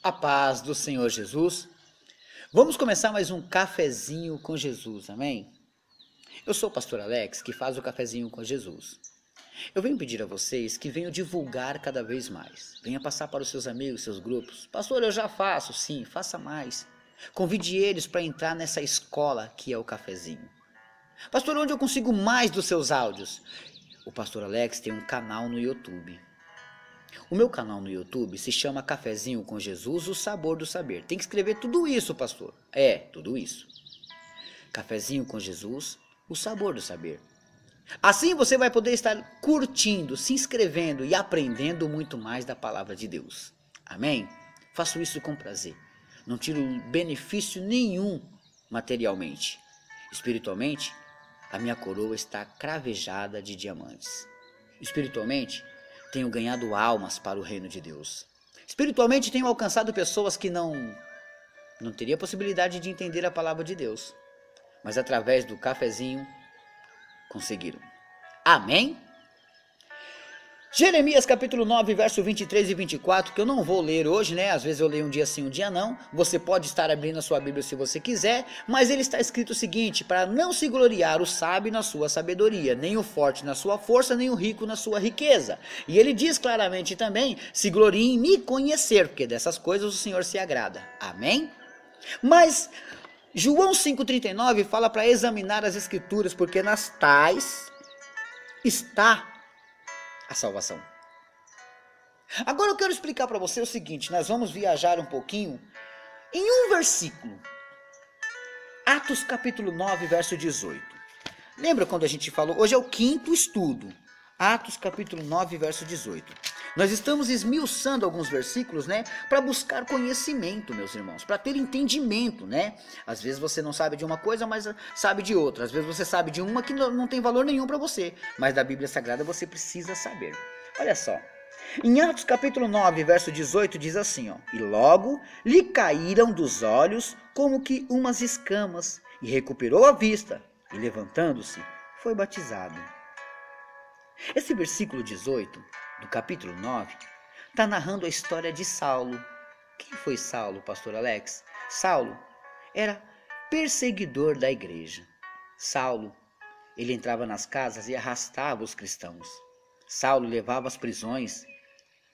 A paz do Senhor Jesus. Vamos começar mais um cafezinho com Jesus, amém? Eu sou o pastor Alex, que faz o cafezinho com Jesus. Eu venho pedir a vocês que venham divulgar cada vez mais. Venha passar para os seus amigos, seus grupos. Pastor, eu já faço, sim, faça mais. Convide eles para entrar nessa escola que é o cafezinho. Pastor, onde eu consigo mais dos seus áudios? O pastor Alex tem um canal no YouTube. O meu canal no YouTube se chama Cafezinho com Jesus, o sabor do saber. Tem que escrever tudo isso, pastor. É, tudo isso. Cafezinho com Jesus, o sabor do saber. Assim você vai poder estar curtindo, se inscrevendo e aprendendo muito mais da palavra de Deus. Amém? Faço isso com prazer. Não tiro benefício nenhum materialmente. Espiritualmente, a minha coroa está cravejada de diamantes. Espiritualmente, tenho ganhado almas para o reino de Deus. Espiritualmente, tenho alcançado pessoas que não teria possibilidade de entender a palavra de Deus. Mas através do cafezinho, conseguiram. Amém? Jeremias capítulo 9, verso 23 e 24, que eu não vou ler hoje, né? Às vezes eu leio um dia sim, um dia não. Você pode estar abrindo a sua Bíblia se você quiser, mas ele está escrito o seguinte: para não se gloriar o sábio na sua sabedoria, nem o forte na sua força, nem o rico na sua riqueza. E ele diz claramente também: se glorie em me conhecer, porque dessas coisas o Senhor se agrada. Amém? Mas João 5,39 fala para examinar as escrituras, porque nas tais está a salvação. Agora eu quero explicar para você o seguinte: nós vamos viajar um pouquinho em um versículo. Atos capítulo 9, verso 18. Lembra quando a gente falou? Hoje é o quinto estudo. Atos capítulo 9, verso 18. Nós estamos esmiuçando alguns versículos, né? Para buscar conhecimento, meus irmãos. Para ter entendimento, né? Às vezes você não sabe de uma coisa, mas sabe de outra. Às vezes você sabe de uma que não tem valor nenhum para você. Mas da Bíblia Sagrada você precisa saber. Olha só. Em Atos capítulo 9, verso 18, diz assim, ó: e logo lhe caíram dos olhos como que umas escamas, e recuperou a vista, e levantando-se, foi batizado. Esse versículo 18, do capítulo 9, está narrando a história de Saulo. Quem foi Saulo, pastor Alex? Saulo era perseguidor da igreja. Saulo, ele entrava nas casas e arrastava os cristãos. Saulo levava às prisões,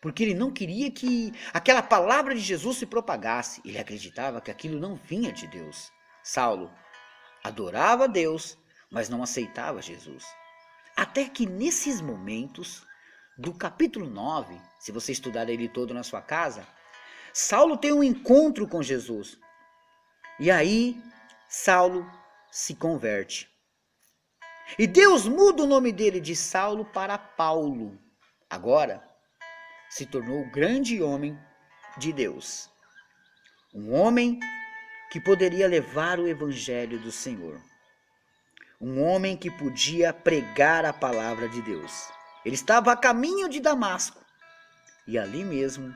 porque ele não queria que aquela palavra de Jesus se propagasse. Ele acreditava que aquilo não vinha de Deus. Saulo adorava a Deus, mas não aceitava Jesus. Até que nesses momentos do capítulo 9, se você estudar ele todo na sua casa, Saulo tem um encontro com Jesus. E aí, Saulo se converte. E Deus muda o nome dele de Saulo para Paulo. Agora, se tornou o grande homem de Deus. Um homem que poderia levar o evangelho do Senhor. Um homem que podia pregar a palavra de Deus. Ele estava a caminho de Damasco. E ali mesmo,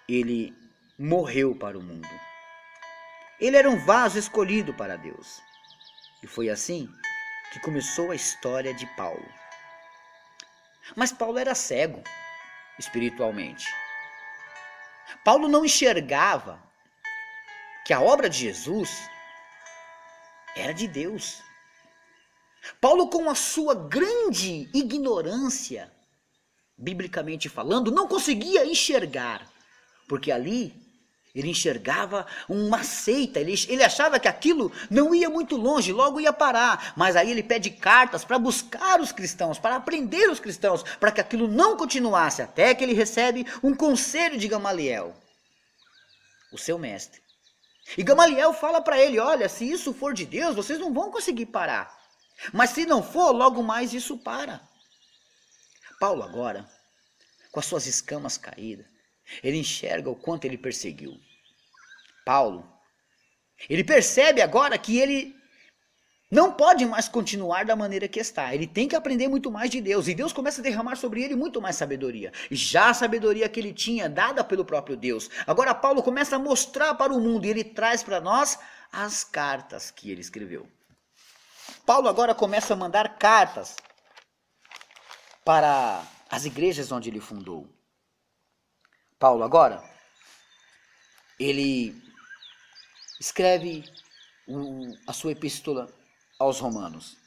ele morreu para o mundo. Ele era um vaso escolhido para Deus. E foi assim que começou a história de Paulo. Mas Paulo era cego espiritualmente. Paulo não enxergava que a obra de Jesus era de Deus. Paulo, com a sua grande ignorância, biblicamente falando, não conseguia enxergar, porque ali ele enxergava uma seita, ele achava que aquilo não ia muito longe, logo ia parar, mas aí ele pede cartas para buscar os cristãos, para aprender os cristãos, para que aquilo não continuasse, até que ele recebe um conselho de Gamaliel, o seu mestre. E Gamaliel fala para ele: olha, se isso for de Deus, vocês não vão conseguir parar. Mas se não for, logo mais isso para. Paulo agora, com as suas escamas caídas, ele enxerga o quanto ele perseguiu. Paulo, ele percebe agora que ele não pode mais continuar da maneira que está. Ele tem que aprender muito mais de Deus. E Deus começa a derramar sobre ele muito mais sabedoria. E já a sabedoria que ele tinha, dada pelo próprio Deus. Agora Paulo começa a mostrar para o mundo. E ele traz para nós as cartas que ele escreveu. Paulo agora começa a mandar cartas para as igrejas onde ele fundou. Paulo agora ele escreve a sua epístola aos Romanos.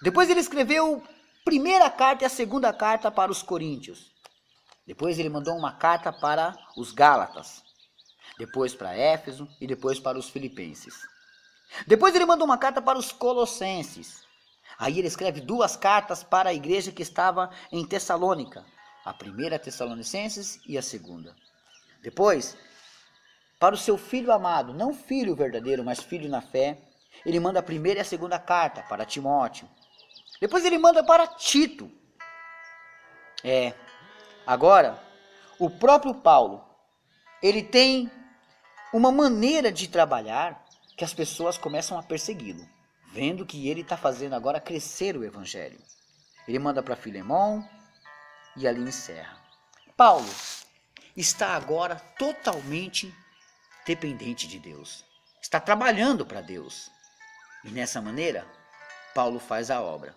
Depois ele escreveu a primeira carta e a segunda carta para os Coríntios. Depois ele mandou uma carta para os Gálatas. Depois para Éfeso e depois para os Filipenses. Depois ele mandou uma carta para os Colossenses. Aí ele escreve 2 cartas para a igreja que estava em Tessalônica. A primeira Tessalonicenses e a segunda. Depois, para o seu filho amado, não filho verdadeiro, mas filho na fé, ele manda a primeira e a segunda carta para Timóteo. Depois ele manda para Tito. Agora, o próprio Paulo, ele tem uma maneira de trabalhar que as pessoas começam a persegui-lo, vendo que ele está fazendo agora crescer o evangelho. Ele manda para Filemão e ali encerra. Paulo está agora totalmente dependente de Deus. Está trabalhando para Deus. E nessa maneira, Paulo faz a obra.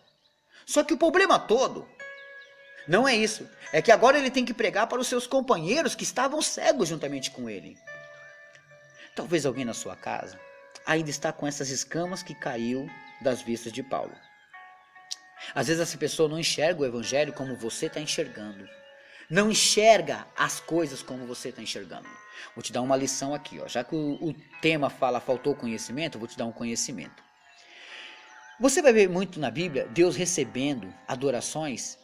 Só que o problema todo não é isso. É que agora ele tem que pregar para os seus companheiros que estavam cegos juntamente com ele. Talvez alguém na sua casa ainda está com essas escamas que caiu das vistas de Paulo. Às vezes essa pessoa não enxerga o evangelho como você está enxergando. Não enxerga as coisas como você está enxergando. Vou te dar uma lição aqui, ó. Já que o tema fala faltou conhecimento, eu vou te dar um conhecimento. Você vai ver muito na Bíblia Deus recebendo adorações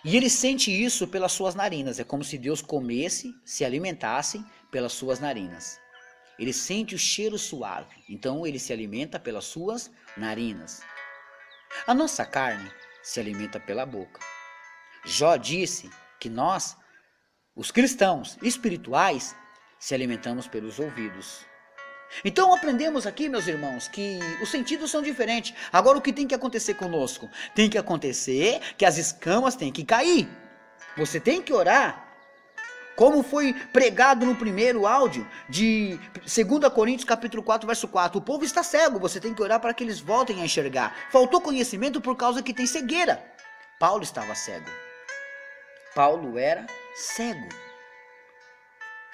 e ele sente isso pelas suas narinas. É como se Deus comesse, se alimentasse pelas suas narinas. Ele sente o cheiro suave, então ele se alimenta pelas suas narinas. A nossa carne se alimenta pela boca. Jó disse que nós, os cristãos espirituais, se alimentamos pelos ouvidos. Então aprendemos aqui, meus irmãos, que os sentidos são diferentes. Agora o que tem que acontecer conosco? Tem que acontecer que as escamas têm que cair. Você tem que orar. Como foi pregado no primeiro áudio de 2 Coríntios capítulo 4, verso 4. O povo está cego, você tem que orar para que eles voltem a enxergar. Faltou conhecimento por causa que tem cegueira. Paulo estava cego. Paulo era cego.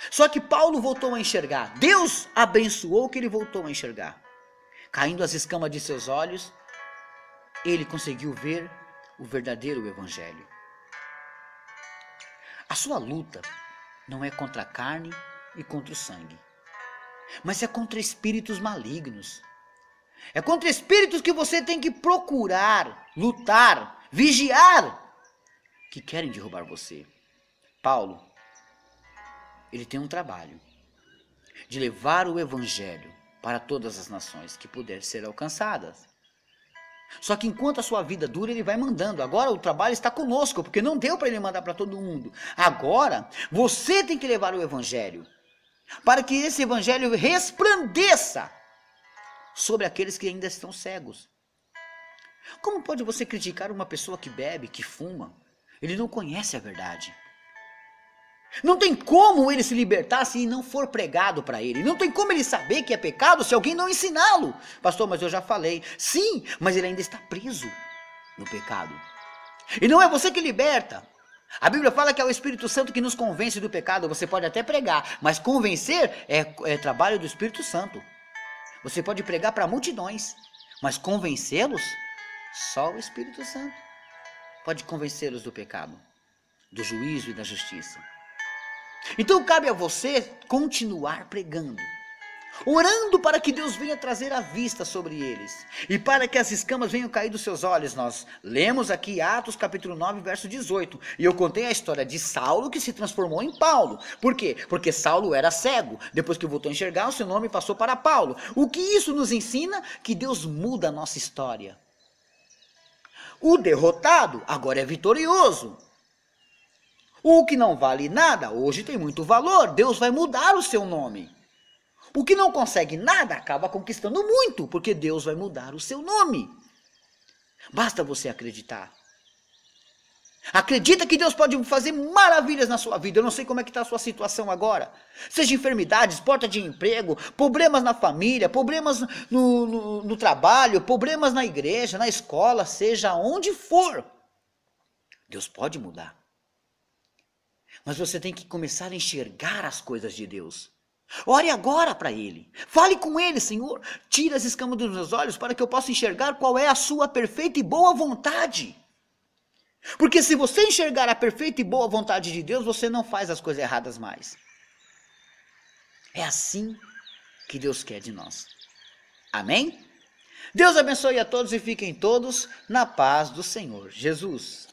Só que Paulo voltou a enxergar. Deus abençoou que ele voltou a enxergar. Caindo as escamas de seus olhos, ele conseguiu ver o verdadeiro evangelho. A sua luta não é contra a carne e contra o sangue, mas é contra espíritos malignos. É contra espíritos que você tem que procurar, lutar, vigiar, que querem derrubar você. Paulo, ele tem um trabalho de levar o evangelho para todas as nações que puderem ser alcançadas. Só que enquanto a sua vida dura, ele vai mandando. Agora o trabalho está conosco, porque não deu para ele mandar para todo mundo. Agora, você tem que levar o evangelho, para que esse evangelho resplandeça sobre aqueles que ainda estão cegos. Como pode você criticar uma pessoa que bebe, que fuma? Ele não conhece a verdade. Não tem como ele se libertar se não for pregado para ele. Não tem como ele saber que é pecado se alguém não ensiná-lo. Pastor, mas eu já falei. Sim, mas ele ainda está preso no pecado. E não é você que liberta. A Bíblia fala que é o Espírito Santo que nos convence do pecado. Você pode até pregar, mas convencer é trabalho do Espírito Santo. Você pode pregar para multidões, mas convencê-los, só o Espírito Santo pode convencê-los do pecado, do juízo e da justiça. Então cabe a você continuar pregando, orando para que Deus venha trazer a vista sobre eles e para que as escamas venham cair dos seus olhos. Nós lemos aqui Atos capítulo 9, verso 18, e eu contei a história de Saulo que se transformou em Paulo. Por quê? Porque Saulo era cego, depois que voltou a enxergar, o seu nome passou para Paulo. O que isso nos ensina? Que Deus muda a nossa história. O derrotado agora é vitorioso. O que não vale nada, hoje tem muito valor. Deus vai mudar o seu nome. O que não consegue nada, acaba conquistando muito, porque Deus vai mudar o seu nome. Basta você acreditar. Acredita que Deus pode fazer maravilhas na sua vida. Eu não sei como é que está a sua situação agora. Seja enfermidades, porta de emprego, problemas na família, problemas no trabalho, problemas na igreja, na escola, seja onde for. Deus pode mudar. Mas você tem que começar a enxergar as coisas de Deus. Ore agora para Ele. Fale com Ele, Senhor. Tira as escamas dos meus olhos para que eu possa enxergar qual é a sua perfeita e boa vontade. Porque se você enxergar a perfeita e boa vontade de Deus, você não faz as coisas erradas mais. É assim que Deus quer de nós. Amém? Deus abençoe a todos e fiquem todos na paz do Senhor Jesus.